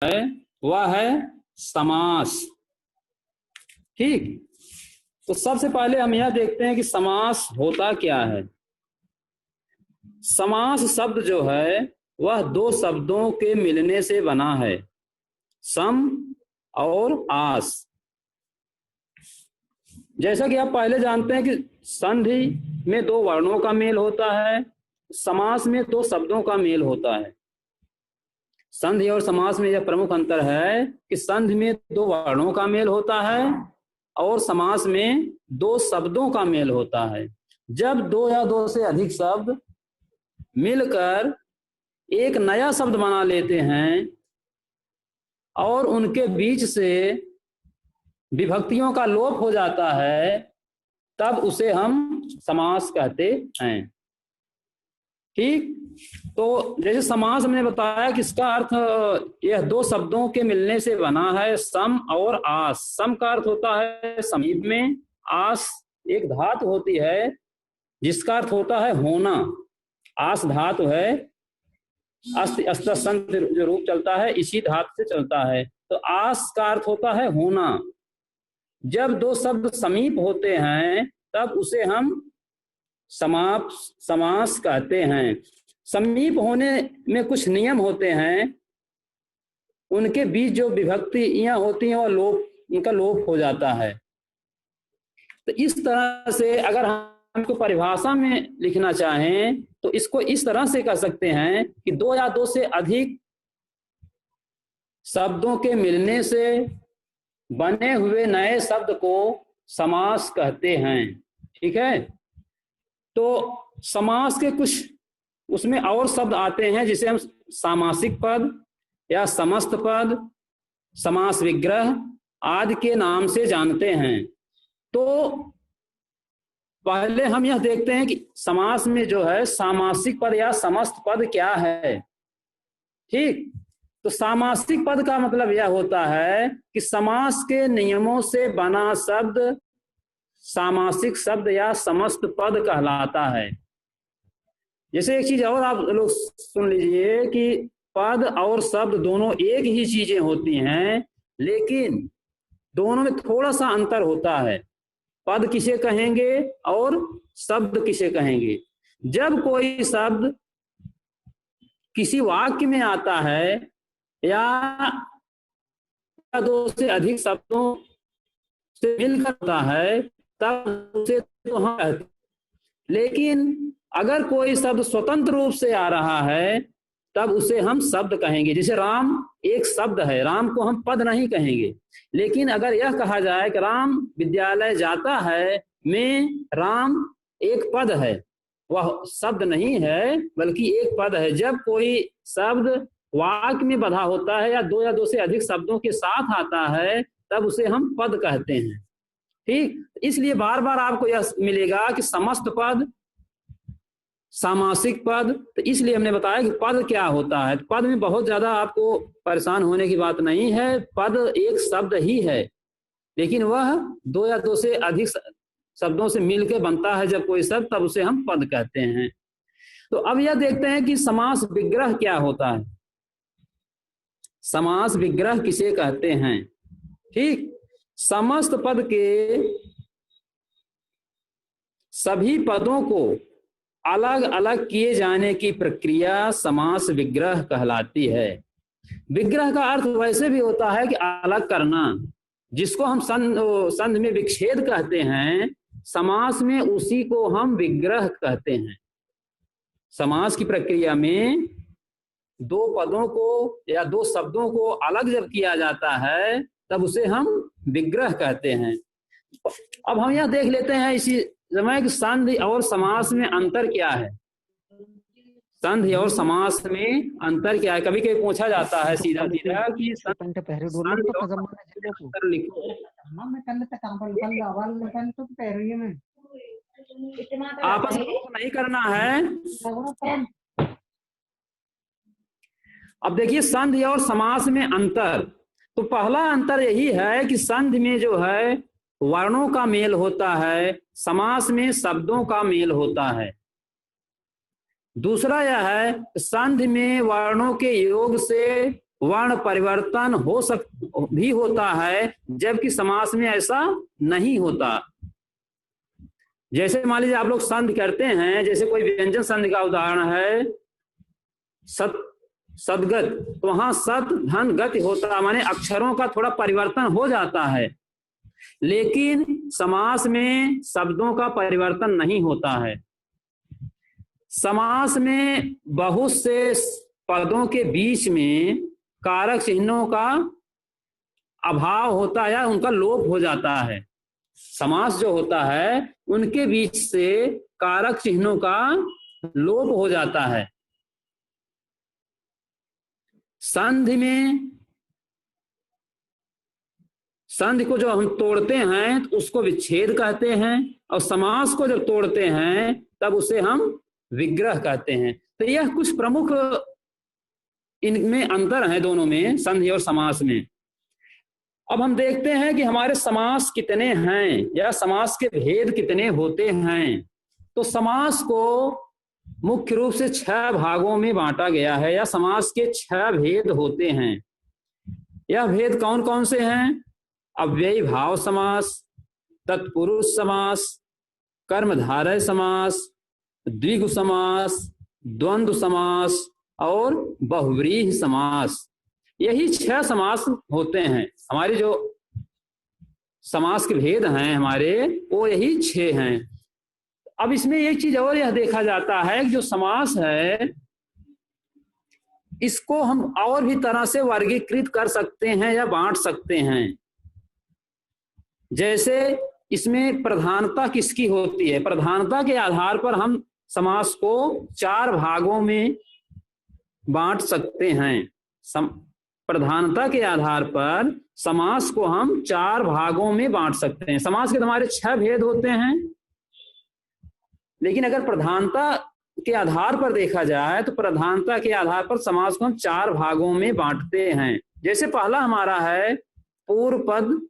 है वह है समास। ठीक, तो सबसे पहले हम यह देखते हैं कि समास होता क्या है। समास शब्द जो है वह दो शब्दों के मिलने से बना है, सम और आस। जैसा कि आप पहले जानते हैं कि संधि में दो वर्णों का मेल होता है, समास में दो शब्दों का मेल होता है। संधि और समास में यह प्रमुख अंतर है कि संधि में दो वर्णों का मेल होता है और समास में दो शब्दों का मेल होता है। जब दो या दो से अधिक शब्द मिलकर एक नया शब्द बना लेते हैं और उनके बीच से विभक्तियों का लोप हो जाता है, तब उसे हम समास कहते हैं। ठीक, तो जैसे समास हमने बताया कि इसका अर्थ यह दो शब्दों के मिलने से बना है, सम और आस। सम का अर्थ होता है समीप में, आस एक धातु होती है जिसका अर्थ होता है होना। आस धातु है, अस्त अस्त संत जो रूप चलता है इसी धातु से चलता है, तो आस का अर्थ होता है होना। जब दो शब्द समीप होते हैं तब उसे हम समास कहते हैं। समीप होने में कुछ नियम होते हैं, उनके बीच जो विभक्तियां होती हैं वह इनका लोप हो जाता है। तो इस तरह से अगर हमको परिभाषा में लिखना चाहें तो इसको इस तरह से कह सकते हैं कि दो या दो से अधिक शब्दों के मिलने से बने हुए नए शब्द को समास कहते हैं। ठीक है, तो समास के कुछ उसमें और शब्द आते हैं जिसे हम सामासिक पद या समस्त पद, समास विग्रह आदि के नाम से जानते हैं। तो पहले हम यह देखते हैं कि समास में जो है सामासिक पद या समस्त पद क्या है। ठीक, तो सामासिक पद का मतलब यह होता है कि समास के नियमों से बना शब्द सामासिक शब्द या समस्त पद कहलाता है। जैसे एक चीज और आप लोग सुन लीजिए कि पद और शब्द दोनों एक ही चीजें होती हैं, लेकिन दोनों में थोड़ा सा अंतर होता है। पद किसे कहेंगे और शब्द किसे कहेंगे। जब कोई शब्द किसी वाक्य में आता है या दो से अधिक शब्दों से मिलकर होता है तब उसे तो हम कहते हैं, लेकिन अगर कोई शब्द स्वतंत्र रूप से आ रहा है तब उसे हम शब्द कहेंगे। जैसे राम एक शब्द है, राम को हम पद नहीं कहेंगे। लेकिन अगर यह कहा जाए कि राम विद्यालय जाता है में राम एक पद है, वह शब्द नहीं है बल्कि एक पद है। जब कोई शब्द वाक्य में बधा होता है या दो से अधिक शब्दों के साथ आता है तब उसे हम पद कहते हैं। ठीक, इसलिए बार बार आपको यह मिलेगा कि समस्त पद, सामासिक पद। तो इसलिए हमने बताया कि पद क्या होता है। पद में बहुत ज्यादा आपको परेशान होने की बात नहीं है। पद एक शब्द ही है, लेकिन वह दो या दो से अधिक शब्दों से मिलकर बनता है। जब कोई शब्द तब उसे हम पद कहते हैं। तो अब यह देखते हैं कि समास विग्रह क्या होता है। समास विग्रह किसे कहते हैं। ठीक, समस्त पद के सभी पदों को अलग अलग किए जाने की प्रक्रिया समास विग्रह कहलाती है। विग्रह का अर्थ वैसे भी होता है कि अलग करना, जिसको हम संधि में विच्छेद कहते हैं, समास में उसी को हम विग्रह कहते हैं। समास की प्रक्रिया में दो पदों को या दो शब्दों को अलग जब किया जाता है तब उसे हम विग्रह कहते हैं। अब हम यह देख लेते हैं इसी समय कि संधि और समास में अंतर क्या है। संधि और समास में अंतर क्या है, कभी कभी पूछा जाता है सीधा सीधा कि लिखो। आपस में नहीं करना है। अब देखिए संधि और समास में अंतर, तो पहला अंतर यही है कि संधि में जो है वर्णों का मेल होता है, समास में शब्दों का मेल होता है। दूसरा यह है संधि में वर्णों के योग से वर्ण परिवर्तन भी होता है, जबकि समास में ऐसा नहीं होता। जैसे मान लीजिए आप लोग संधि करते हैं, जैसे कोई व्यंजन संधि का उदाहरण है सदगत, तो वहां सत धन गति होता, माने अक्षरों का थोड़ा परिवर्तन हो जाता है, लेकिन समास में शब्दों का परिवर्तन नहीं होता है। समास में बहुत से पदों के बीच में कारक चिन्हों का अभाव होता है या उनका लोप हो जाता है। समास जो होता है उनके बीच से कारक चिन्हों का लोप हो जाता है। संधि को जो हम तोड़ते हैं तो उसको विच्छेद कहते हैं, और समास को जब तोड़ते हैं तब उसे हम विग्रह कहते हैं। तो यह कुछ प्रमुख इनमें अंतर है दोनों में, संधि और समास में। अब हम देखते हैं कि हमारे समास कितने हैं या समास के भेद कितने होते हैं। तो समास को मुख्य रूप से 6 भागों में बांटा गया है, या समास के 6 भेद होते हैं। यह भेद कौन कौन से हैं? अव्ययी भाव समास, तत्पुरुष समास, कर्मधारय समास, द्विगु समास, द्वंद्व समास और बहुव्रीहि समास। यही 6 समास होते हैं। हमारे जो समास के भेद हैं हमारे, वो यही 6 हैं। अब इसमें एक चीज और यह देखा जाता है कि जो समास है इसको हम और भी तरह से वर्गीकृत कर सकते हैं या बांट सकते हैं। जैसे इसमें प्रधानता किसकी होती है, प्रधानता के आधार पर हम समास को 4 भागों में बांट सकते हैं। प्रधानता के आधार पर समास को हम 4 भागों में बांट सकते हैं। समास के हमारे 6 भेद होते हैं, लेकिन अगर प्रधानता के आधार पर देखा जाए तो प्रधानता के आधार पर समास को हम 4 भागों में बांटते हैं। जैसे पहला हमारा है पूर्व पद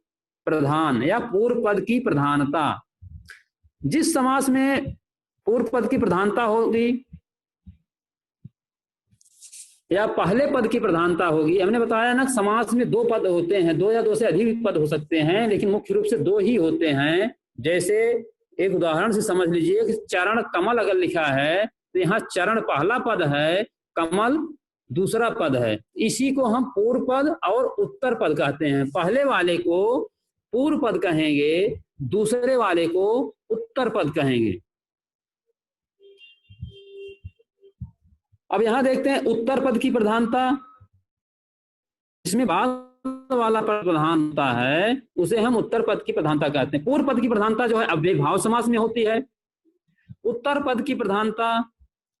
प्रधान या पूर्व पद की प्रधानता। जिस समास में पूर्व पद की प्रधानता होगी या पहले पद की प्रधानता होगी, हमने बताया ना समास में 2 पद होते हैं, 2 या 2 से अधिक पद हो सकते हैं, लेकिन मुख्य रूप से 2 ही होते हैं। जैसे एक उदाहरण से समझ लीजिए कि चरण कमल अगर लिखा है तो यहाँ चरण पहला पद है, कमल दूसरा पद है। इसी को हम पूर्व पद और उत्तर पद कहते हैं। पहले वाले को पूर्व पद कहेंगे, दूसरे वाले को उत्तर पद कहेंगे। अब यहां देखते हैं उत्तर पद की प्रधानता, जिसमें बाद वाला पद प्रधान होता है उसे हम उत्तर पद की प्रधानता कहते हैं। पूर्व पद की प्रधानता जो है अव्ययी भाव समास में होती है। उत्तर पद की प्रधानता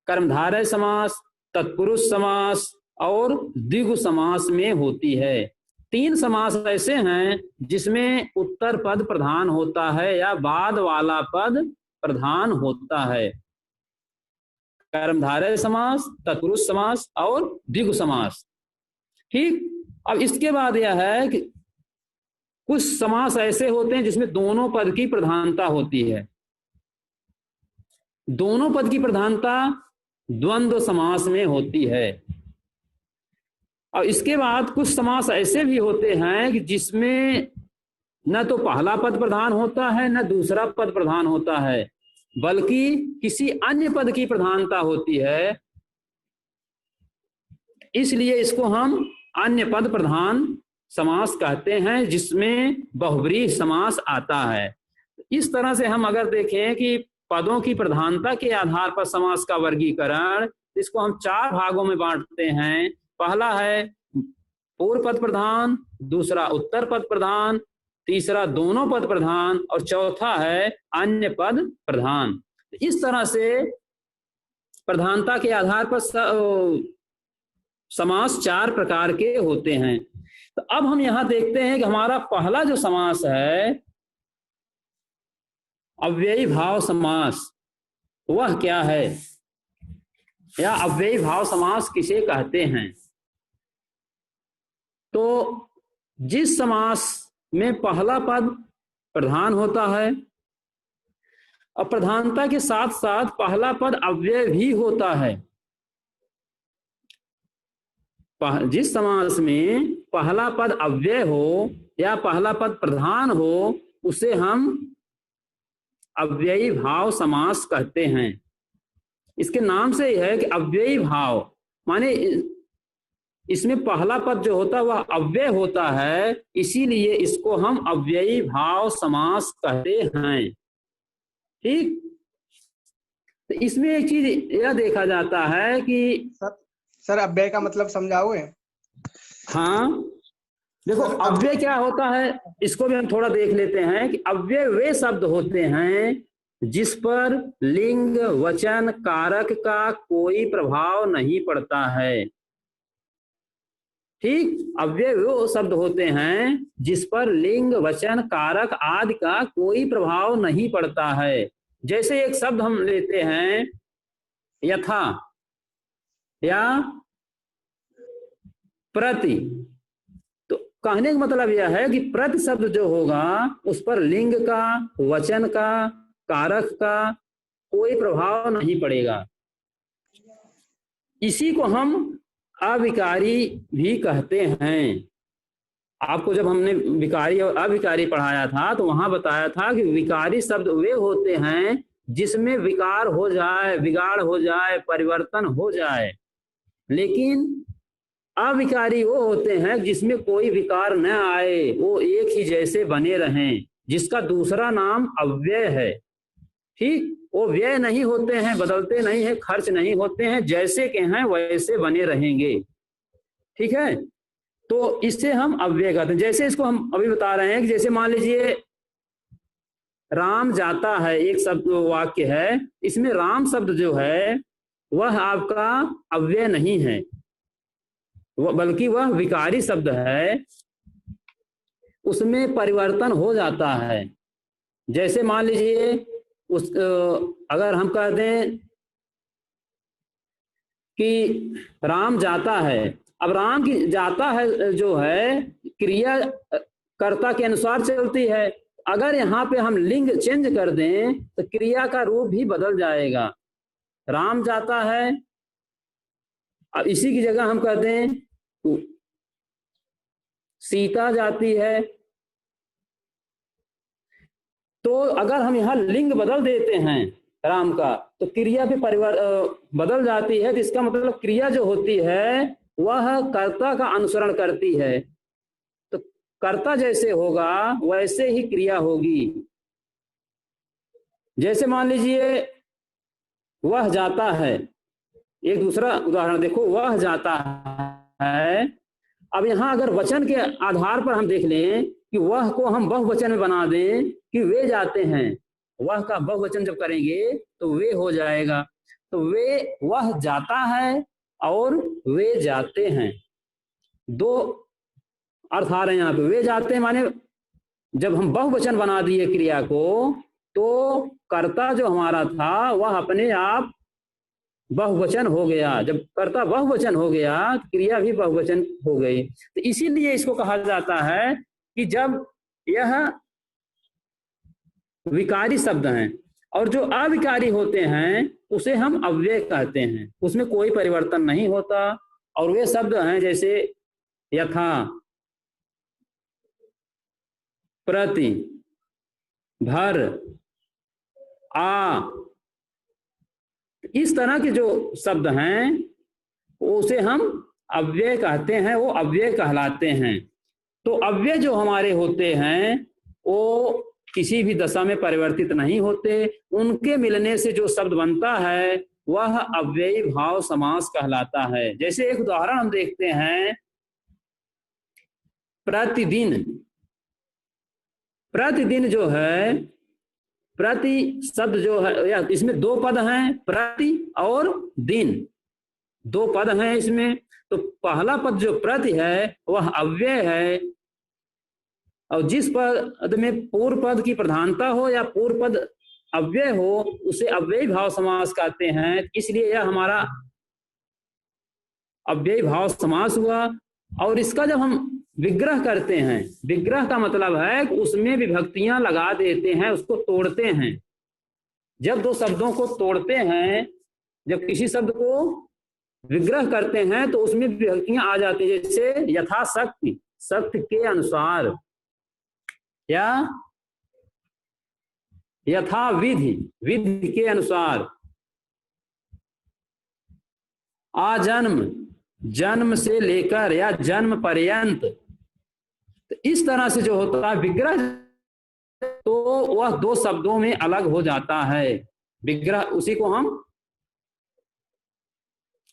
कर्मधारय समास, तत्पुरुष समास और द्विगु समास में होती है। 3 समास ऐसे हैं जिसमें उत्तर पद प्रधान होता है या बाद वाला पद प्रधान होता है। कर्मधारय समास, तत्पुरुष समास और द्विगु समास। ठीक। अब इसके बाद यह है कि कुछ समास ऐसे होते हैं जिसमें दोनों पद की प्रधानता होती है। दोनों पद की प्रधानता द्वंद्व समास में होती है। और इसके बाद कुछ समास ऐसे भी होते हैं कि जिसमें न तो पहला पद प्रधान होता है न दूसरा पद प्रधान होता है, बल्कि किसी अन्य पद की प्रधानता होती है, इसलिए इसको हम अन्य पद प्रधान समास कहते हैं, जिसमें बहुव्रीहि समास आता है। इस तरह से हम अगर देखें कि पदों की प्रधानता के आधार पर समास का वर्गीकरण, इसको हम 4 भागों में बांटते हैं। पहला है पूर्व पद प्रधान, दूसरा उत्तर पद प्रधान, तीसरा दोनों पद प्रधान और चौथा है अन्य पद प्रधान। इस तरह से प्रधानता के आधार पर समास 4 प्रकार के होते हैं। तो अब हम यहां देखते हैं कि हमारा पहला जो समास है अव्ययी भाव समास, वह क्या है या अव्ययी भाव समास किसे कहते हैं। तो जिस समास में पहला पद प्रधान होता है और प्रधानता के साथ साथ पहला पद अव्यय भी होता है, जिस समास में पहला पद अव्यय हो या पहला पद प्रधान हो उसे हम अव्ययी भाव समास कहते हैं। इसके नाम से ही है कि अव्ययी भाव, माने इसमें पहला पद जो होता है वह अव्यय होता है, इसीलिए इसको हम अव्ययी भाव समास कहते हैं। ठीक, तो इसमें एक चीज यह देखा जाता है कि सर अव्यय का मतलब समझाओगे? हाँ, देखो अव्यय क्या होता है इसको भी हम थोड़ा देख लेते हैं कि अव्यय वे शब्द होते हैं जिस पर लिंग वचन कारक का कोई प्रभाव नहीं पड़ता है। ठीक, अव्यय वो शब्द होते हैं जिस पर लिंग वचन कारक आदि का कोई प्रभाव नहीं पड़ता है। जैसे एक शब्द हम लेते हैं यथा या प्रति, तो कहने का मतलब यह है कि प्रति शब्द जो होगा उस पर लिंग का वचन का कारक का कोई प्रभाव नहीं पड़ेगा। इसी को हम अविकारी भी कहते हैं। आपको जब हमने विकारी और अविकारी पढ़ाया था तो वहां बताया था कि विकारी शब्द वे होते हैं जिसमें विकार हो जाए, बिगाड़ हो जाए, परिवर्तन हो जाए, लेकिन अविकारी वो होते हैं जिसमें कोई विकार न आए, वो एक ही जैसे बने रहें, जिसका दूसरा नाम अव्यय है। ठीक, वो व्यय नहीं होते हैं, बदलते नहीं है, खर्च नहीं होते हैं, जैसे के हैं वैसे बने रहेंगे। ठीक है, तो इससे हम अव्यय कहते हैं। जैसे इसको हम अभी बता रहे हैं कि जैसे मान लीजिए राम जाता है, एक शब्द वाक्य है, इसमें राम शब्द जो है वह आपका अव्यय नहीं है, बल्कि वह विकारी शब्द है, उसमें परिवर्तन हो जाता है। जैसे मान लीजिए उस अगर हम कह दें कि राम जाता है, अब राम की जाता है जो है क्रिया कर्ता के अनुसार चलती है, अगर यहाँ पे हम लिंग चेंज कर दें तो क्रिया का रूप भी बदल जाएगा। राम जाता है, अब इसी की जगह हम कहते हैं सीता जाती है, तो अगर हम यहाँ लिंग बदल देते हैं राम का तो क्रिया भी बदल जाती है। तो इसका मतलब क्रिया जो होती है वह कर्ता का अनुसरण करती है, तो कर्ता जैसे होगा वैसे ही क्रिया होगी। जैसे मान लीजिए वह जाता है, एक दूसरा उदाहरण देखो, वह जाता है, अब यहाँ अगर वचन के आधार पर हम देख लें कि वह को हम बहुवचन में बना दें कि वे जाते हैं, वह का बहुवचन जब करेंगे तो वे हो जाएगा, तो वे वह जाता है और वे जाते हैं, दो अर्थ आ रहे हैं यहाँ पे। वे जाते हैं माने जब हम बहुवचन बना दिए क्रिया को तो कर्ता जो हमारा था वह अपने आप बहुवचन हो गया, जब कर्ता बहुवचन हो गया क्रिया भी बहुवचन हो गई। तो इसीलिए इसको कहा जाता है कि जब यह विकारी शब्द हैं और जो अविकारी होते हैं उसे हम अव्यय कहते हैं, उसमें कोई परिवर्तन नहीं होता। और वे शब्द हैं जैसे यथा, प्रति, भर, आ, इस तरह के जो शब्द हैं उसे हम अव्यय कहते हैं, वो अव्यय कहलाते हैं। तो अव्यय जो हमारे होते हैं वो किसी भी दशा में परिवर्तित नहीं होते, उनके मिलने से जो शब्द बनता है वह अव्ययी भाव समास कहलाता है। जैसे एक उदाहरण हम देखते हैं, प्रतिदिन। प्रतिदिन जो है, प्रति शब्द जो है या इसमें दो पद हैं, प्रति और दिन, दो पद हैं इसमें। तो पहला पद जो प्रति है वह अव्यय है, और जिस पद में पूर्व पद की प्रधानता हो या पूर्व पद अव्यय हो उसे अव्ययी भाव समास कहते हैं। इसलिए यह हमारा अव्ययी भाव समास हुआ। और इसका जब हम विग्रह करते हैं, विग्रह का मतलब है कि उसमें विभक्तियां लगा देते हैं, उसको तोड़ते हैं। जब दो शब्दों को तोड़ते हैं, जब किसी शब्द को विग्रह करते हैं तो उसमें विभक्तियां आ जाती है, जैसे यथाशक्ति, शक्ति के अनुसार, या यथा विधि, विधि के अनुसार, आजन्म, जन्म से लेकर या जन्म पर्यंत। तो इस तरह से जो होता है विग्रह, तो वह दो शब्दों में अलग हो जाता है विग्रह, उसी को हम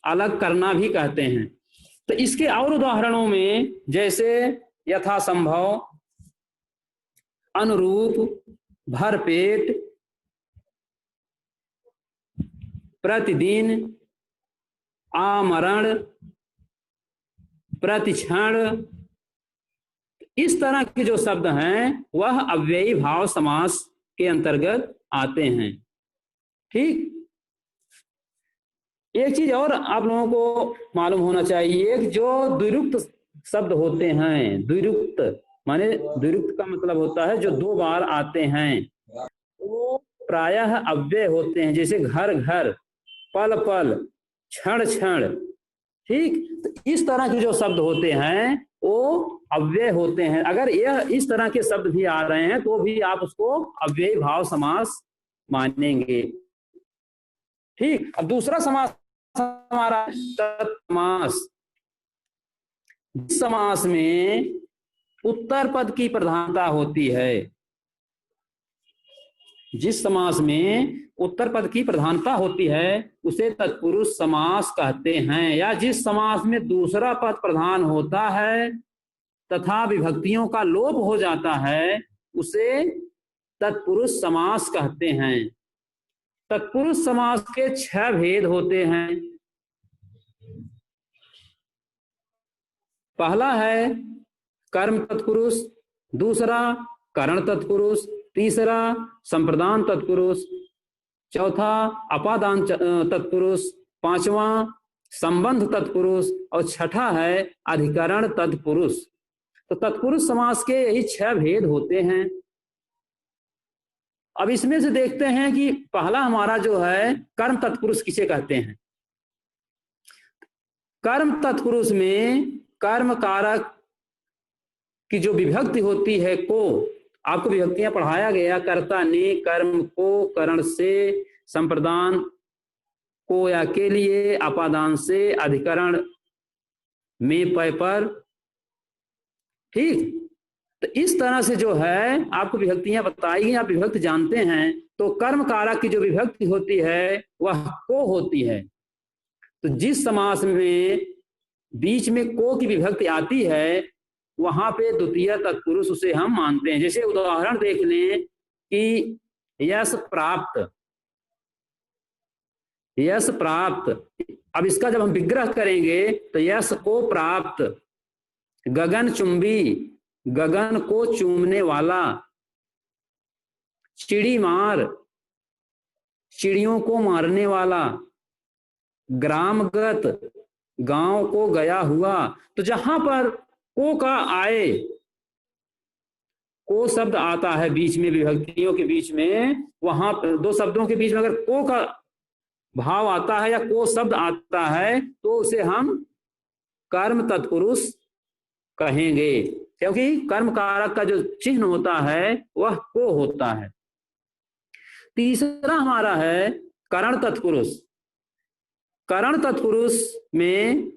अलग करना भी कहते हैं। तो इसके और उदाहरणों में जैसे यथासंभव, अनुरूप, भरपेट, प्रतिदिन, आमरण, प्रतिक्षण, इस तरह के जो शब्द हैं वह अव्ययी भाव समास के अंतर्गत आते हैं। ठीक, एक चीज और आप लोगों को मालूम होना चाहिए कि जो द्विरुक्त शब्द होते हैं, द्विरुक्त माने, द्विरुक्त का मतलब होता है जो दो बार आते हैं, वो प्रायः अव्यय होते हैं, जैसे घर घर, पल पल, क्षण क्षण। ठीक, तो इस तरह के जो शब्द होते हैं वो अव्यय होते हैं। अगर यह इस तरह के शब्द भी आ रहे हैं तो भी आप उसको अव्ययी भाव समास मानेंगे। ठीक, अब दूसरा समास हमारा तत्समास। जिस समास में उत्तर पद की प्रधानता होती है, जिस समास में उत्तर पद की प्रधानता होती है उसे तत्पुरुष समास कहते हैं। या जिस समास में दूसरा पद प्रधान होता है तथा विभक्तियों का लोप हो जाता है उसे तत्पुरुष समास कहते हैं। तत्पुरुष समास के 6 भेद होते हैं। पहला है कर्म तत्पुरुष, दूसरा करण तत्पुरुष, तीसरा संप्रदान तत्पुरुष, चौथा अपादान तत्पुरुष, पांचवा संबंध तत्पुरुष और छठा है अधिकरण तत्पुरुष। तो तत्पुरुष समास के यही 6 भेद होते हैं। अब इसमें से देखते हैं कि पहला हमारा जो है कर्म तत्पुरुष किसे कहते हैं। कर्म तत्पुरुष में कर्म कारक की जो विभक्ति होती है को, आपको विभक्तियां पढ़ाया गया, कर्ता ने, कर्म को, करण से, संप्रदान को या के लिए, अपादान से, अधिकरण में, पय पर। ठीक, तो इस तरह से जो है आपको विभक्तियां बताई, आप विभक्ति जानते हैं। तो कर्म कारक की जो विभक्ति होती है वह को होती है। तो जिस समास में बीच में को की विभक्ति आती है वहां पे द्वितीय तत्पुरुष उसे हम मानते हैं। जैसे उदाहरण देख लें कि यश प्राप्त, यश प्राप्त। अब इसका जब हम विग्रह करेंगे तो यश को प्राप्त, गगन चुंबी, गगन को चूमने वाला, चिड़ी मार, चिड़ियों को मारने वाला, ग्रामगत, गांव को गया हुआ। तो जहां पर को का आए, को शब्द आता है बीच में, विभक्तियों के बीच में, वहां पर दो शब्दों के बीच में अगर को का भाव आता है या को शब्द आता है तो उसे हम कर्म तत्पुरुष कहेंगे, क्योंकि कर्म कारक का जो चिन्ह होता है वह को होता है। तीसरा हमारा है करण तत्पुरुष। करण तत्पुरुष में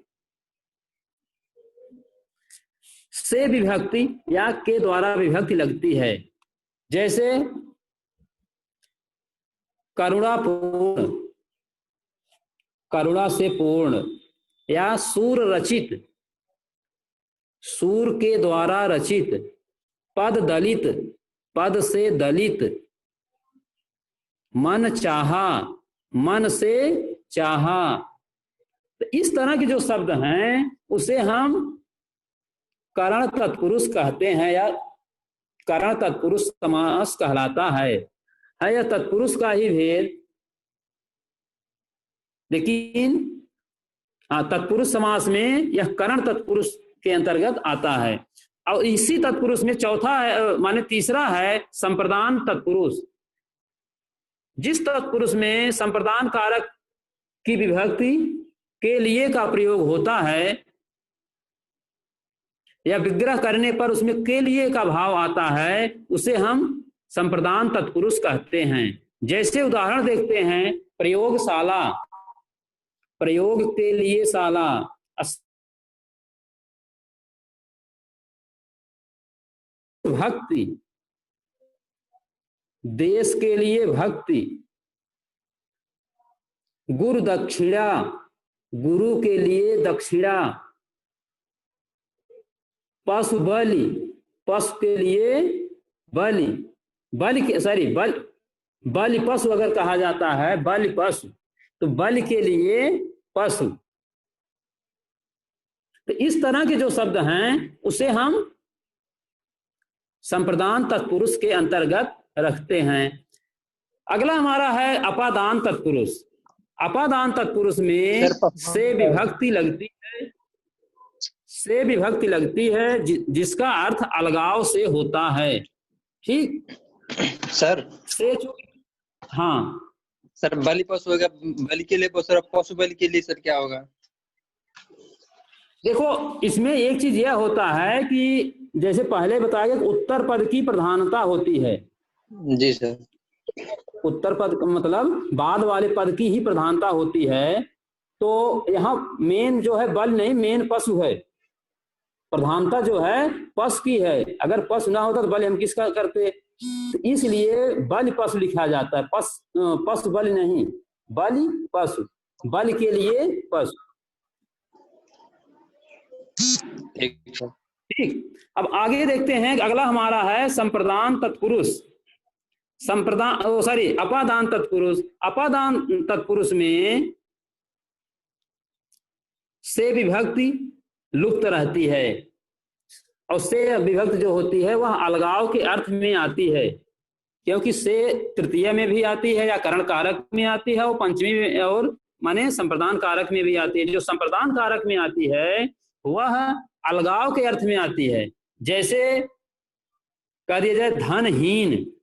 से विभक्ति या के द्वारा विभक्ति लगती है। जैसे करुणापूर्ण, करुणा से पूर्ण, या सूर रचित, सूर के द्वारा रचित, पद दलित, पद से दलित, मन चाहा, मन से चाहा। तो इस तरह के जो शब्द हैं उसे हम करण तत्पुरुष कहते हैं या करण तत्पुरुष समास कहलाता है यह तत्पुरुष का ही भेद। लेकिन तत्पुरुष समास में यह करण तत्पुरुष के अंतर्गत आता है। और इसी तत्पुरुष में चौथा है, माने तीसरा है संप्रदान तत्पुरुष। जिस तत्पुरुष में संप्रदान कारक की विभक्ति के लिए का प्रयोग होता है या विग्रह करने पर उसमें के लिए का भाव आता है, उसे हम संप्रदान तत्पुरुष कहते हैं। जैसे उदाहरण देखते हैं, प्रयोगशाला, प्रयोग के लिए शाला, भक्ति, देश के लिए भक्ति, गुरु दक्षिणा, गुरु के लिए दक्षिणा, पशु बलि, पशु के लिए बलि, बलि के बलि पशु अगर कहा जाता है, बलि पशु, तो बलि के लिए पशु। तो इस तरह के जो शब्द हैं उसे हम संप्रदान तत्पुरुष के अंतर्गत रखते हैं। अगला हमारा है अपादान तत्पुरुष। अपादान तत्पुरुष में से विभक्ति लगती है, से विभक्ति लगती है जिसका अर्थ अलगाव से होता है। ठीक सर, से हाँ सर बलि पशु होगा, बलि के लिए पशु, पशु बलि के लिए सर क्या होगा? देखो, इसमें एक चीज यह होता है कि जैसे पहले बताया गया, उत्तर पद की प्रधानता होती है। जी सर। उत्तर पद का मतलब बाद वाले पद की ही प्रधानता होती है। तो यहाँ मेन जो है बल नहीं, मेन पशु है, प्रधानता जो है पशु की है। अगर पशु ना होता तो बल हम किसका करते? तो इसलिए बल पशु लिखा जाता है, पशु बल नहीं, बलि पशु, बल के लिए पशु। ठीक, अब आगे देखते हैं। अगला हमारा है संप्रदान तत्पुरुष। अपादान तत्पुरुष। अपादान तत्पुरुष में से विभक्ति लुप्त रहती है, और से विभक्ति जो होती है वह अलगाव के अर्थ में आती है, क्योंकि से तृतीय में भी आती है या करण कारक में आती है, और पंचमी में, और माने संप्रदान कारक में भी आती है। जो संप्रदान कारक में आती है वह अलगाव के अर्थ में आती है। जैसे कह दिया जाए धनहीन,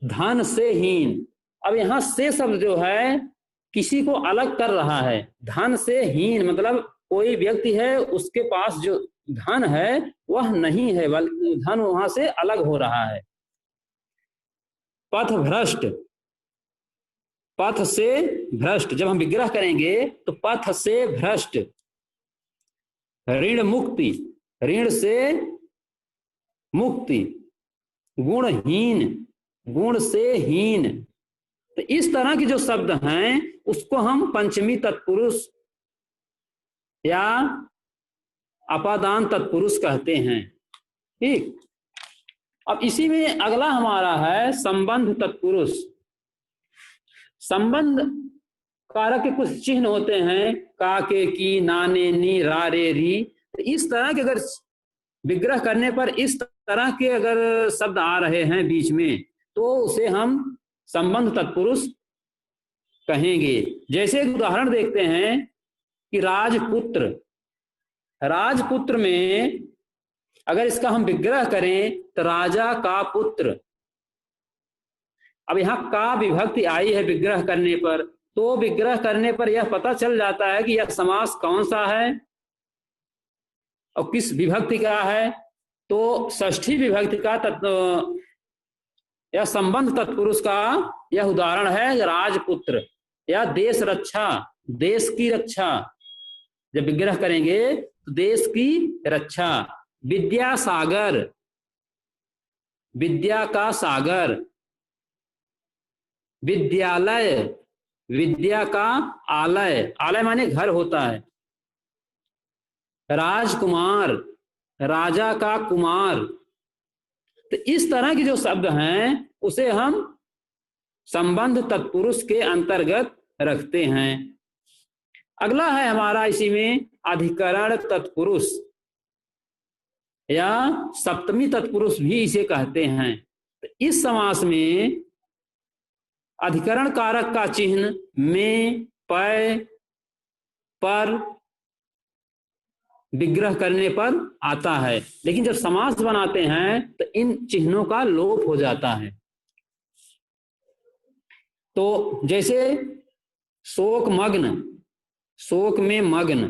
धन से हीन। अब यहां से शब्द जो है किसी को अलग कर रहा है। धन से हीन मतलब कोई व्यक्ति है, उसके पास जो धन है वह नहीं है, बल्कि धन वहां से अलग हो रहा है। पथ भ्रष्ट, पथ से भ्रष्ट, जब हम विग्रह करेंगे तो पथ से भ्रष्ट। ऋण मुक्ति, ऋण से मुक्ति। गुणहीन, गुण से हीन। तो इस तरह के जो शब्द हैं उसको हम पंचमी तत्पुरुष या अपादान तत्पुरुष कहते हैं। ठीक, अब इसी में अगला हमारा है संबंध तत्पुरुष। संबंध कारक के कुछ चिन्ह होते हैं, का, के, की, नाने, नी, रा, रे, री। तो इस तरह के अगर विग्रह करने पर इस तरह के अगर शब्द आ रहे हैं बीच में, तो उसे हम संबंध तत्पुरुष कहेंगे। जैसे एक उदाहरण देखते हैं कि राजपुत्र, राजपुत्र में अगर इसका हम विग्रह करें तो राजा का पुत्र। अब यहां का विभक्ति आई है विग्रह करने पर, तो विग्रह करने पर यह पता चल जाता है कि यह समास कौन सा है और किस विभक्ति का है। तो षष्ठी विभक्ति का या संबंध तत्पुरुष का यह उदाहरण है राजपुत्र। या देश रक्षा, देश की रक्षा, जब विग्रह करेंगे तो देश की रक्षा। विद्यासागर, विद्या का सागर। विद्यालय, विद्या का आलय, आलय माने घर होता है। राजकुमार, राजा का कुमार। तो इस तरह के जो शब्द हैं उसे हम संबंध तत्पुरुष के अंतर्गत रखते हैं। अगला है हमारा इसी में अधिकरण तत्पुरुष या सप्तमी तत्पुरुष भी इसे कहते हैं। तो इस समास में अधिकरण कारक का चिन्ह में, पय, पर विग्रह करने पर आता है, लेकिन जब समास बनाते हैं तो इन चिन्हों का लोप हो जाता है। तो जैसे शोक मग्न, शोक में मग्न,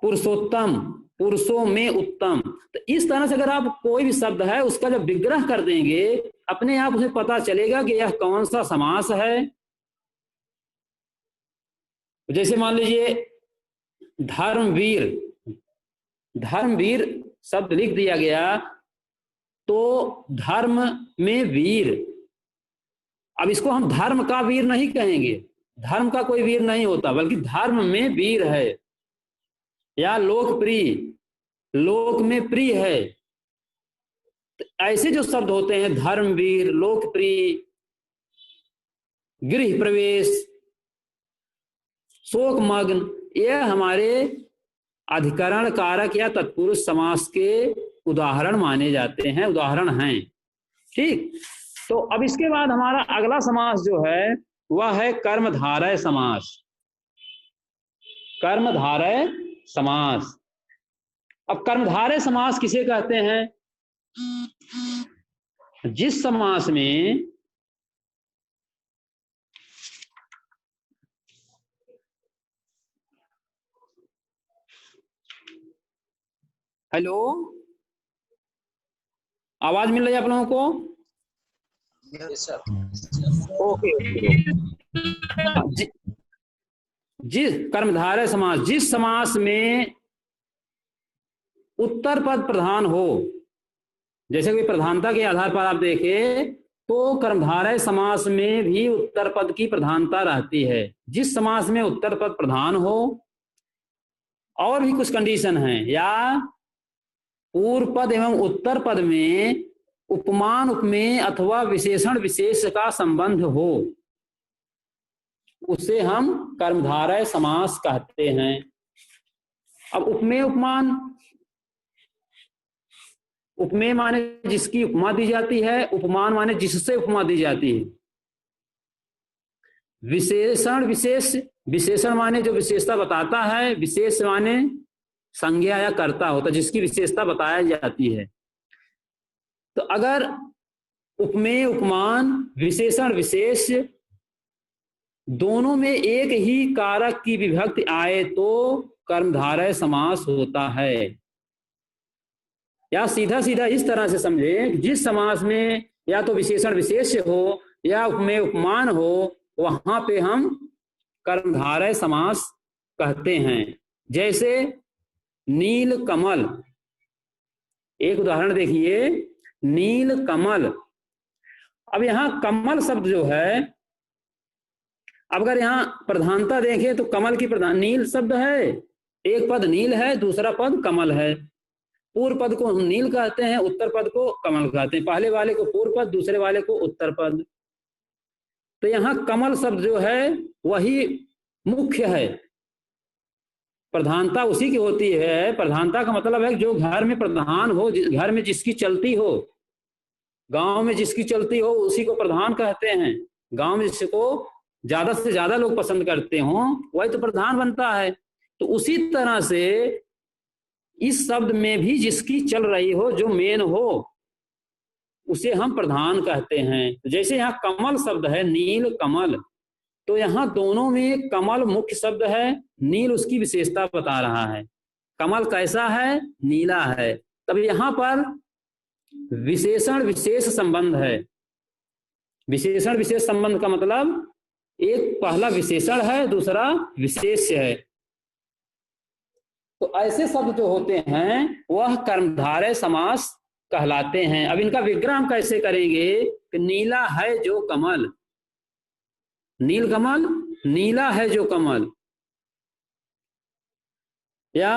पुरुषोत्तम, पुरुषों में उत्तम। तो इस तरह से अगर आप कोई भी शब्द है उसका जब विग्रह कर देंगे अपने आप उसे पता चलेगा कि यह कौन सा समास है। जैसे मान लीजिए धर्मवीर, धर्मवीर शब्द लिख दिया गया तो धर्म में वीर, अब इसको हम धर्म का वीर नहीं कहेंगे, धर्म का कोई वीर नहीं होता बल्कि धर्म में वीर है। या लोकप्रिय, लोक में प्रिय है। तो ऐसे जो शब्द होते हैं धर्मवीर, लोकप्रिय, गृह प्रवेश, शोकमग्न, यह हमारे अधिकरण कारक या तत्पुरुष समास के उदाहरण माने जाते हैं, उदाहरण हैं। ठीक, तो अब इसके बाद हमारा अगला समास जो है वह है कर्मधारय समास। कर्मधारय समास। अब कर्मधारय समास किसे कहते हैं? जिस समास में हेलो, आवाज मिल रही है आप लोगों को? ओके। जिस कर्मधारय समास, जिस समास में उत्तर पद प्रधान हो, जैसे कि प्रधानता के आधार पर आप देखें तो कर्मधारय समास में भी उत्तर पद की प्रधानता रहती है। जिस समास में उत्तर पद प्रधान हो, और भी कुछ कंडीशन है, या पूर्व पद एवं उत्तर पद में उपमान उपमेय अथवा विशेषण विशेष का संबंध हो, उसे हम कर्मधारय समास कहते हैं। अब उपमेय उपमान, उपमेय माने जिसकी उपमा दी जाती है, उपमान माने जिससे उपमा दी जाती है। विशेषण विशेष, विशेषण माने जो विशेषता बताता है, विशेष माने संज्ञा या कर्ता होता, जिसकी विशेषता बताई जाती है। तो अगर उपमेय उपमान विशेषण विशेष दोनों में एक ही कारक की विभक्ति आए तो कर्मधारय समास होता है। या सीधा सीधा इस तरह से समझे, जिस समास में या तो विशेषण विशेष हो या उपमेय उपमान हो, वहां पे हम कर्मधारय समास कहते हैं। जैसे नील कमल, एक उदाहरण देखिए, नील कमल। अब यहां कमल शब्द जो है, अब अगर यहां प्रधानता देखें तो कमल की प्रधान, नील शब्द है, एक पद नील है, दूसरा पद कमल है। पूर्व पद को हम नील कहते हैं, उत्तर पद को कमल कहते हैं। पहले वाले को पूर्व पद, दूसरे वाले को उत्तर पद। तो यहां कमल शब्द जो है वही मुख्य है, प्रधानता उसी की होती है। प्रधानता का मतलब है जो घर में प्रधान हो, घर में जिसकी चलती हो, गांव में जिसकी चलती हो उसी को प्रधान कहते हैं। गांव में जिसको ज्यादा से ज्यादा लोग पसंद करते हो वही तो प्रधान बनता है। तो उसी तरह से इस शब्द में भी जिसकी चल रही हो, जो मेन हो, उसे हम प्रधान कहते हैं। तो जैसे यहाँ कमल शब्द है, नील कमल, तो यहाँ दोनों में कमल मुख्य शब्द है, नील उसकी विशेषता बता रहा है। कमल कैसा है? नीला है। तब यहाँ पर विशेषण विशेष संबंध है। विशेषण विशेष संबंध का मतलब एक पहला विशेषण है, दूसरा विशेष्य है। तो ऐसे शब्द जो होते हैं वह कर्मधारय समास कहलाते हैं। अब इनका विग्रह हम कैसे करेंगे कि नीला है जो कमल, नील कमल, नीला है जो कमल। या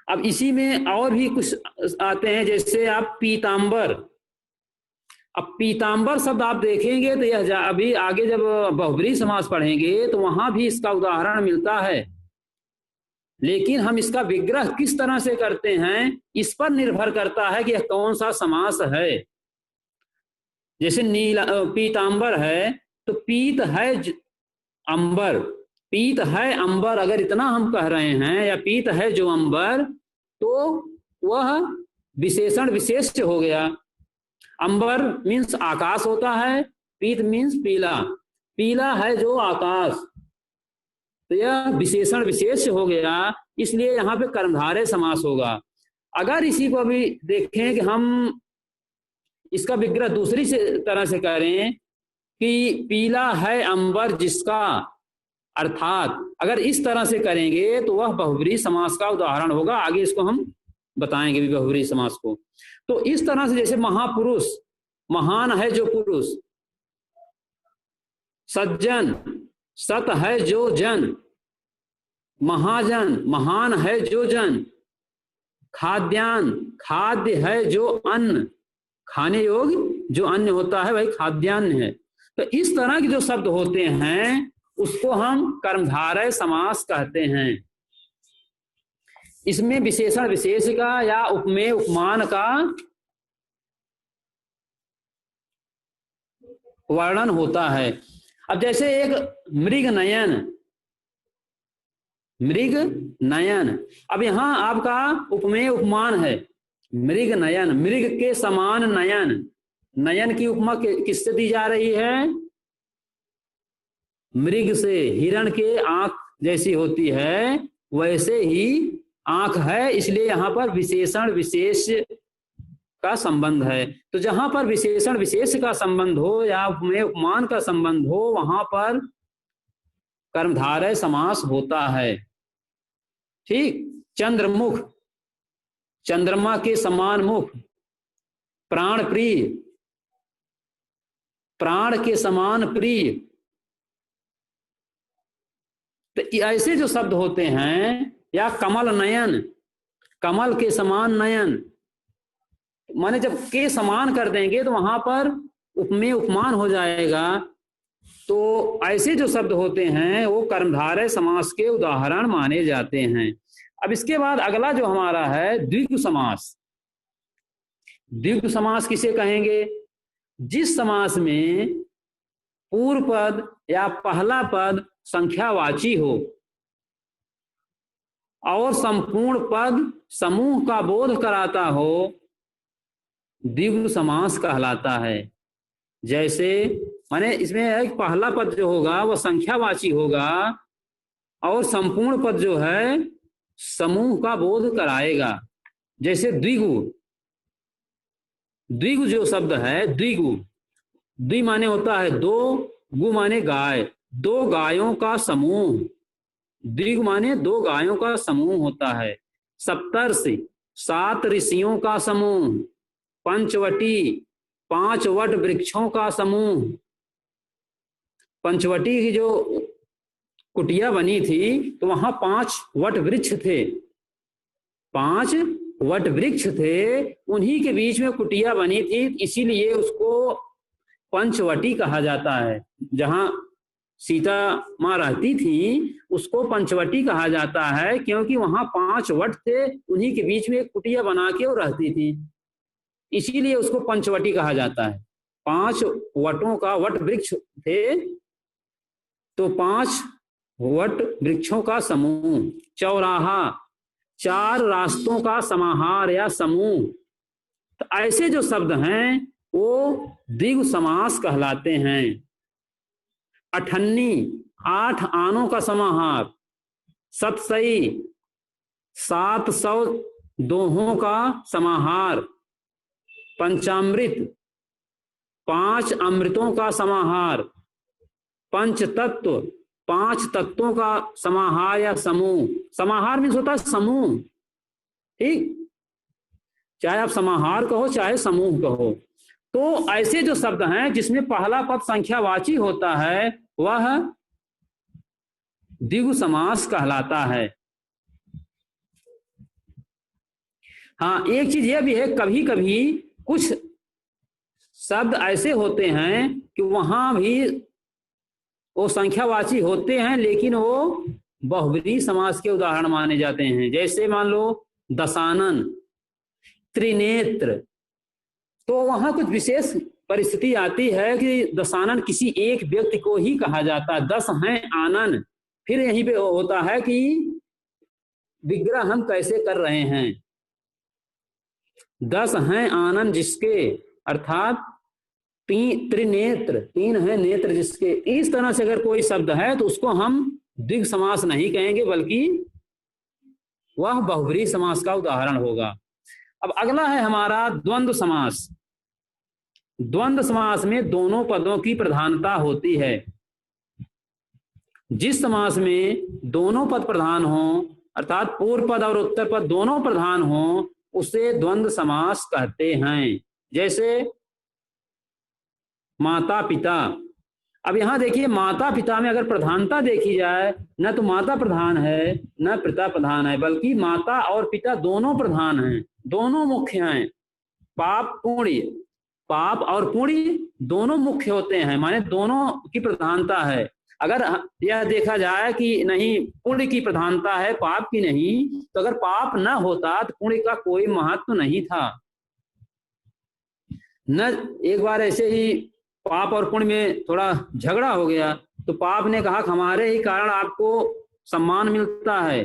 अब इसी में और भी कुछ आते हैं, जैसे आप पीतांबर। अब पीतांबर शब्द आप देखेंगे तो यह अभी आगे जब बहुब्रीहि समास पढ़ेंगे तो वहां भी इसका उदाहरण मिलता है। लेकिन हम इसका विग्रह किस तरह से करते हैं इस पर निर्भर करता है कि यह कौन सा समास है। जैसे नीला पीतांबर है तो पीत है अंबर, पीत है अंबर, अगर इतना हम कह रहे हैं, या पीत है जो अंबर, तो वह विशेषण विशेष्य हो गया। अंबर मीन्स आकाश होता है, पीत मीन्स पीला। पीला है जो आकाश, तो यह विशेषण विशेष हो गया, इसलिए यहाँ पे कर्मधारय समास होगा। अगर इसी को भी देखें कि हम इसका विग्रह दूसरी तरह से करें कि पीला है अंबर जिसका, अर्थात अगर इस तरह से करेंगे तो वह बहुब्रीहि समास का उदाहरण होगा। आगे इसको हम बताएंगे भी बहुब्रीहि समास को। तो इस तरह से जैसे महापुरुष, महान है जो पुरुष, सज्जन, सत है जो जन, महाजन, महान है जो जन, खाद्यान्न, खाद्य है जो अन्न, खाने योग्य जो अन्न होता है वही खाद्यान्न है। तो इस तरह के जो शब्द होते हैं उसको हम कर्मधारय समास कहते हैं। इसमें विशेषण विशेष का या उपमेय उपमान का वर्णन होता है। अब जैसे एक मृग नयन, मृग नयन, अब यहां आपका उपमेय उपमान है मृग नयन, मृग के समान नयन। नयन की उपमा किससे दी जा रही है? मृग से। हिरण के आंख जैसी होती है वैसे ही आंख है, इसलिए यहां पर विशेषण विशेष का संबंध है। तो जहां पर विशेषण विशेष का संबंध हो या उपमेय उपमान का संबंध हो वहां पर कर्मधारय समास होता है। ठीक। चंद्रमुख, चंद्रमा के समान मुख। प्राण प्रिय, प्राण के समान प्रिय। तो ऐसे जो शब्द होते हैं, या कमल नयन, कमल के समान नयन, माने जब के समान कर देंगे तो वहां पर उपमेय उपमान हो जाएगा। तो ऐसे जो शब्द होते हैं वो कर्मधारय समास के उदाहरण माने जाते हैं। अब इसके बाद अगला जो हमारा है द्विगु समास। द्विगु समास किसे कहेंगे? जिस समास में पूर्व पद या पहला पद संख्यावाची हो और संपूर्ण पद समूह का बोध कराता हो, द्विगु समास कहलाता है। जैसे माने इसमें एक पहला पद जो होगा वह संख्यावाची होगा और संपूर्ण पद जो है समूह का बोध कराएगा। जैसे द्विगु, द्विगु जो शब्द है, द्विगु, द्वि माने होता है दो, गु माने गाय, दो गायों का समूह। द्विगु माने दो गायों का समूह होता है। सप्तर्षि, सात ऋषियों का समूह। पंचवटी, पांच वट वृक्षों का समूह। पंचवटी की जो कुटिया बनी थी तो वहां 5 वट वृक्ष थे, 5 वट वृक्ष थे, उन्हीं के बीच में कुटिया बनी थी, इसीलिए उसको पंचवटी कहा जाता है। जहां सीता माँ रहती थी उसको पंचवटी कहा जाता है, क्योंकि वहां 5 वट थे, उन्हीं के बीच में एक कुटिया बना के वो रहती थी, इसीलिए उसको पंचवटी कहा जाता है। 5 वटों का वट वृक्ष थे तो 5 वट वृक्षों का समूह। चौराहा, 4 रास्तों का समाहार या समूह। तो ऐसे जो शब्द हैं वो द्विगु समास कहलाते हैं। अठन्नी, 8 आनों का समाहार। सतसई, 700 दोहों का समाहार। पंचामृत, 5 अमृतों का समाहार। पंचतत्व, 5 तत्वों का समाहार या समूह। समाहार मीन्स होता है समूह। ठीक, चाहे आप समाहार कहो चाहे समूह कहो। तो ऐसे जो शब्द हैं जिसमें पहला पद संख्यावाची होता है वह द्विगु समास कहलाता है। हाँ, एक चीज यह भी है, कभी कभी कुछ शब्द ऐसे होते हैं कि वहां भी वो संख्यावाची होते हैं लेकिन वो बहुब्रीहि समास के उदाहरण माने जाते हैं। जैसे मान लो दशानन, त्रिनेत्र, तो वहां कुछ विशेष परिस्थिति आती है कि दशानन किसी एक व्यक्ति को ही कहा जाता है। 10 हैं आनन, फिर यहीं पे होता है कि विग्रह हम कैसे कर रहे हैं। 10 हैं आनन जिसके, अर्थात त्रिनेत्र, तीन है नेत्र जिसके, इस तरह से अगर कोई शब्द है तो उसको हम द्विग समास नहीं कहेंगे, बल्कि वह बहुब्रीहि समास का उदाहरण होगा। अब अगला है हमारा द्वंद्व समास। द्वंद्व समास में दोनों पदों की प्रधानता होती है। जिस समास में दोनों पद प्रधान हो, अर्थात पूर्व पद और उत्तर पद दोनों प्रधान हो, उसे द्वंद्व समास कहते हैं। जैसे माता पिता। अब यहां देखिए, माता पिता में अगर प्रधानता देखी जाए, न तो माता प्रधान है न पिता प्रधान है, बल्कि माता और पिता दोनों प्रधान हैं, दोनों मुख्य हैं। पाप पुण्य, पाप और पुण्य दोनों मुख्य होते हैं, माने दोनों की प्रधानता है। अगर यह देखा जाए कि नहीं पुण्य की प्रधानता है पाप की नहीं, तो अगर पाप न होता तो पुण्य का कोई महत्व नहीं था। न एक बार ऐसे ही पाप और पुण्य में थोड़ा झगड़ा हो गया, तो पाप ने कहा कि हमारे ही कारण आपको सम्मान मिलता है,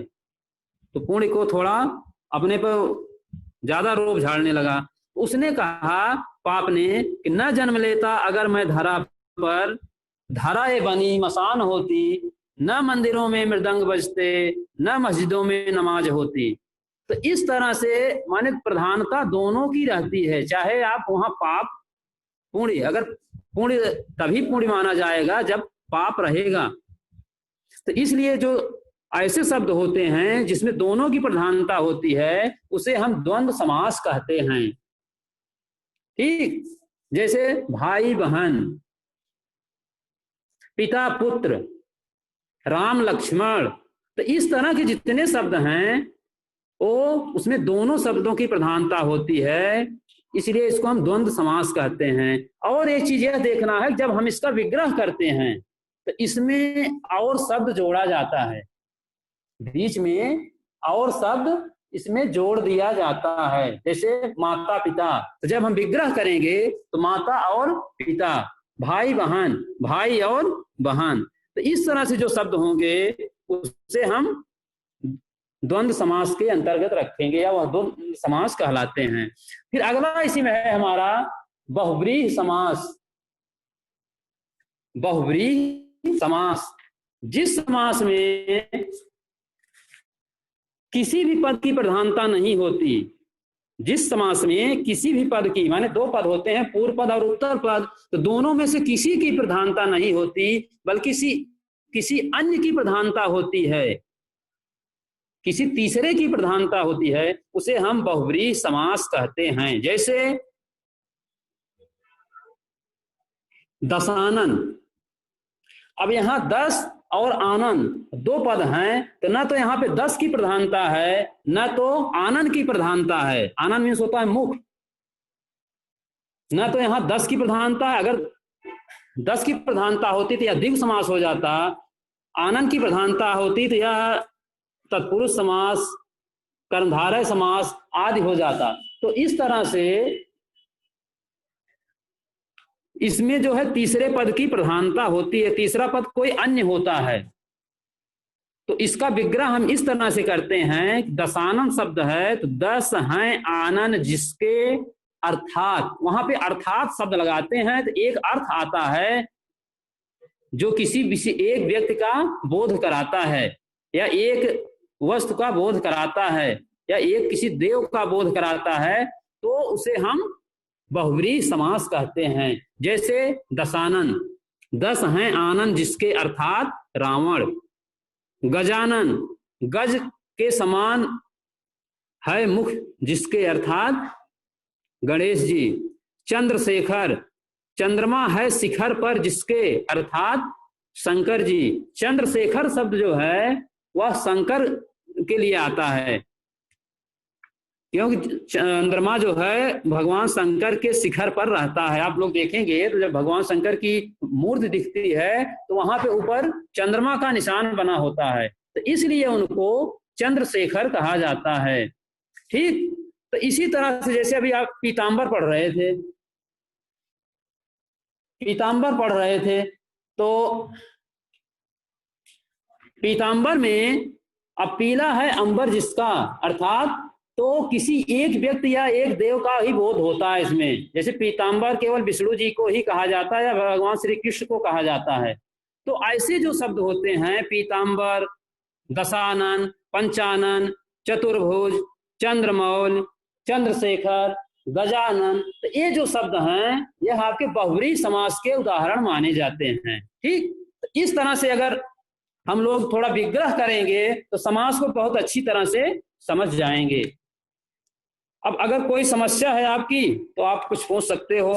तो पुण्य को थोड़ा अपने पर ज्यादा रोब झाड़ने लगा। उसने कहा पाप ने कि न जन्म लेता अगर मैं धरा पर, धराए बनी मसान होती, न मंदिरों में मृदंग बजते, न मस्जिदों में नमाज होती। तो इस तरह से माने प्रधानता दोनों की रहती है, चाहे आप वहां पाप पुण्य, अगर पुण्य तभी पुण्य माना जाएगा जब पाप रहेगा। तो इसलिए जो ऐसे शब्द होते हैं जिसमें दोनों की प्रधानता होती है, उसे हम द्वंद्व समास कहते हैं। ठीक, जैसे भाई बहन, पिता पुत्र, राम लक्ष्मण। तो इस तरह के जितने शब्द हैं वो उसमें दोनों शब्दों की प्रधानता होती है, इसलिए इसको हम द्वंद्व समास कहते हैं। और एक चीज यह देखना है, जब हम इसका विग्रह करते हैं तो इसमें और शब्द जोड़ा जाता है, बीच में और शब्द इसमें जोड़ दिया जाता है। जैसे माता पिता, तो जब हम विग्रह करेंगे तो माता और पिता, भाई बहन, भाई और बहन। तो इस तरह से जो शब्द होंगे उसे हम द्वंद्व समास के अंतर्गत रखेंगे, या वह द्वंद्व समास कहलाते हैं। फिर अगला इसी में है हमारा बहुब्रीहि समास। बहुब्रीहि समास, जिस समास में किसी भी पद की प्रधानता नहीं होती, जिस समास में किसी भी पद की, माने दो पद होते हैं पूर्व पद और उत्तर पद, तो दोनों में से किसी की प्रधानता नहीं होती, बल्कि किसी अन्य की प्रधानता होती है, किसी तीसरे की प्रधानता होती है, उसे हम बहुब्रीहि समास कहते हैं। जैसे दशानन। अब यहां दस और आनंद दो पद हैं, तो न तो यहाँ पे दस की प्रधानता है न तो आनंद की प्रधानता है। आनंद मीन्स होता है मुख, न तो यहाँ दस की प्रधानता है। अगर दस की प्रधानता होती तो यह द्विग समास हो जाता, आनंद की प्रधानता होती तो यह तत्पुरुष समास, कर्मधारय समास आदि हो जाता। तो इस तरह से इसमें जो है तीसरे पद की प्रधानता होती है, तीसरा पद कोई अन्य होता है। तो इसका विग्रह हम इस तरह से करते हैं, दशानन शब्द है तो दस हैं आनन जिसके, अर्थात, वहां पे अर्थात शब्द लगाते हैं तो एक अर्थ आता है जो किसी एक व्यक्ति का बोध कराता है, या एक वस्तु का बोध कराता है, या एक किसी देव का बोध कराता है, तो उसे हम बहुब्रीहि समास कहते हैं। जैसे दशानन, दस हैं आनंद जिसके, अर्थात रावण। गजानन, गज के समान है मुख जिसके, अर्थात गणेश जी। चंद्रशेखर, चंद्रमा है शिखर पर जिसके, अर्थात शंकर जी। चंद्रशेखर शब्द जो है वह शंकर के लिए आता है, क्योंकि चंद्रमा जो है भगवान शंकर के शिखर पर रहता है। आप लोग देखेंगे तो जब भगवान शंकर की मूर्ति दिखती है तो वहां पे ऊपर चंद्रमा का निशान बना होता है, तो इसलिए उनको चंद्रशेखर कहा जाता है। ठीक, तो इसी तरह से जैसे अभी आप पीताम्बर पढ़ रहे थे, पीताम्बर पढ़ रहे थे, तो पीताम्बर में अब पीला है अंबर जिसका, अर्थात तो किसी एक व्यक्ति या एक देव का ही बोध होता है इसमें। जैसे पीताम्बर केवल विष्णु जी को ही कहा जाता है या भगवान श्री कृष्ण को कहा जाता है। तो ऐसे जो शब्द होते हैं पीताम्बर, दशानन, पंचानन, चतुर्भुज, चंद्रमौल, चंद्रशेखर, गजानन, तो ये जो शब्द हैं यह आपके बहुव्रीहि समास के उदाहरण माने जाते हैं। ठीक, तो इस तरह से अगर हम लोग थोड़ा विग्रह करेंगे तो समास को बहुत अच्छी तरह से समझ जाएंगे। अब अगर कोई समस्या है आपकी तो आप कुछ पूछ सकते हो।